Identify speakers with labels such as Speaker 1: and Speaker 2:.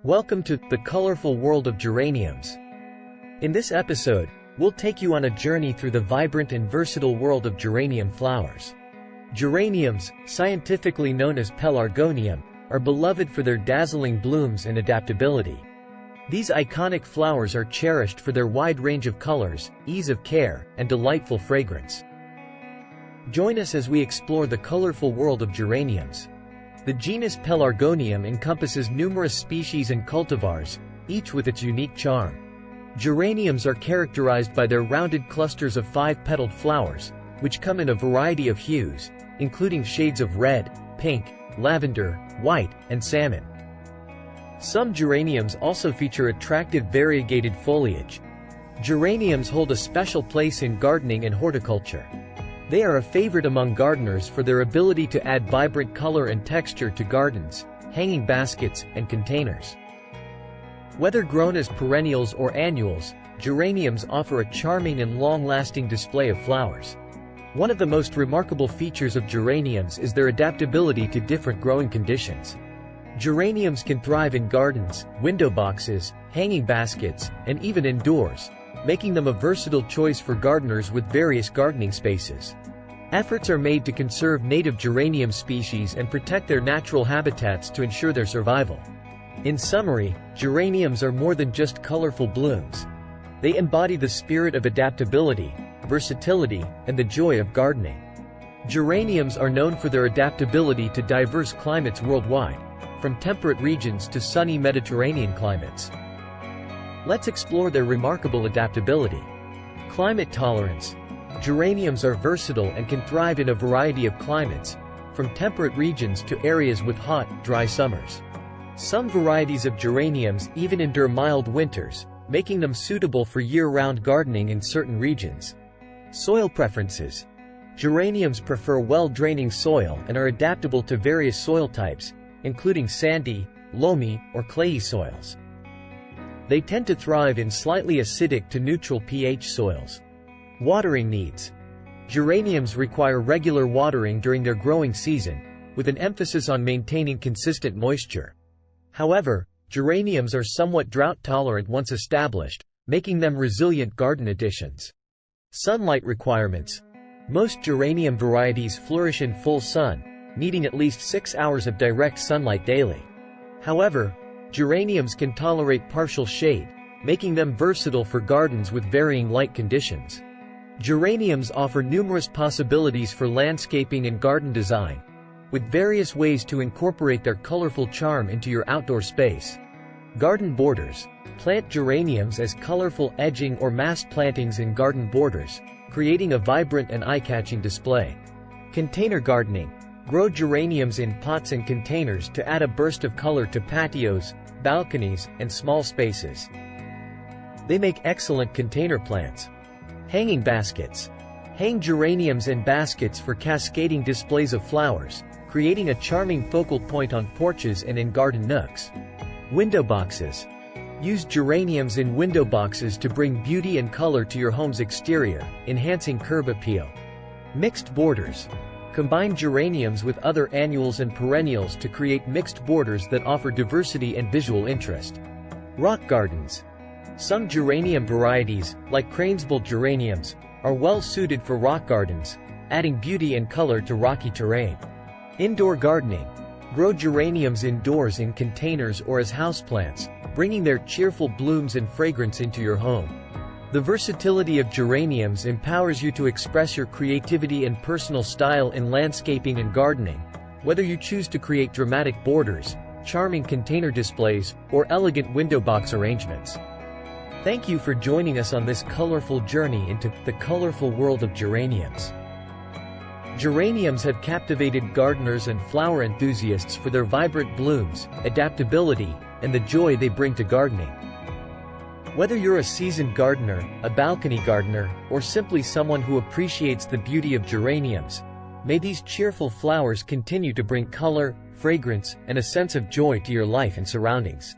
Speaker 1: Welcome to the Colorful World of Geraniums. In this episode, we'll take you on a journey through the vibrant and versatile world of geranium flowers. Geraniums, scientifically known as pelargonium, are beloved for their dazzling blooms and adaptability. These iconic flowers are cherished for their wide range of colors, ease of care, and delightful fragrance. Join us as we explore the colorful world of geraniums. The genus Pelargonium encompasses numerous species and cultivars, each with its unique charm. Geraniums are characterized by their rounded clusters of 5-petaled flowers, which come in a variety of hues, including shades of red, pink, lavender, white, and salmon. Some geraniums also feature attractive variegated foliage. Geraniums hold a special place in gardening and horticulture. They are a favorite among gardeners for their ability to add vibrant color and texture to gardens, hanging baskets, and containers. Whether grown as perennials or annuals, geraniums offer a charming and long-lasting display of flowers. One of the most remarkable features of geraniums is their adaptability to different growing conditions. Geraniums can thrive in gardens, window boxes, hanging baskets, and even indoors, making them a versatile choice for gardeners with various gardening spaces. Efforts are made to conserve native geranium species and protect their natural habitats to ensure their survival. In summary, geraniums are more than just colorful blooms. They embody the spirit of adaptability, versatility, and the joy of gardening. Geraniums are known for their adaptability to diverse climates worldwide, from temperate regions to sunny Mediterranean climates. Let's explore their remarkable adaptability. Climate tolerance. Geraniums are versatile and can thrive in a variety of climates, from temperate regions to areas with hot, dry summers. Some varieties of geraniums even endure mild winters, making them suitable for year-round gardening in certain regions. Soil preferences. Geraniums prefer well-draining soil and are adaptable to various soil types, including sandy, loamy, or clayey soils. They tend to thrive in slightly acidic to neutral pH soils. Watering needs. Geraniums require regular watering during their growing season, with an emphasis on maintaining consistent moisture. However, geraniums are somewhat drought-tolerant once established, making them resilient garden additions. Sunlight requirements. Most geranium varieties flourish in full sun, needing at least 6 hours of direct sunlight daily. However, geraniums can tolerate partial shade, making them versatile for gardens with varying light conditions. Geraniums offer numerous possibilities for landscaping and garden design, with various ways to incorporate their colorful charm into your outdoor space. Garden borders. Plant geraniums as colorful edging or massed plantings in garden borders, creating a vibrant and eye-catching display. Container gardening. Grow geraniums in pots and containers to add a burst of color to patios, balconies, and small spaces. They make excellent container plants. Hanging baskets. Hang geraniums in baskets for cascading displays of flowers, creating a charming focal point on porches and in garden nooks. Window boxes. Use geraniums in window boxes to bring beauty and color to your home's exterior, enhancing curb appeal. Mixed borders. Combine geraniums with other annuals and perennials to create mixed borders that offer diversity and visual interest. Rock gardens. Some geranium varieties, like Cranesbill geraniums, are well suited for rock gardens, adding beauty and color to rocky terrain. Indoor gardening. Grow geraniums indoors in containers or as houseplants, bringing their cheerful blooms and fragrance into your home. The versatility of geraniums empowers you to express your creativity and personal style in landscaping and gardening, whether you choose to create dramatic borders, charming container displays, or elegant window box arrangements. Thank you for joining us on this colorful journey into the colorful world of geraniums. Geraniums have captivated gardeners and flower enthusiasts for their vibrant blooms, adaptability, and the joy they bring to gardening. Whether you're a seasoned gardener, a balcony gardener, or simply someone who appreciates the beauty of geraniums, may these cheerful flowers continue to bring color, fragrance, and a sense of joy to your life and surroundings.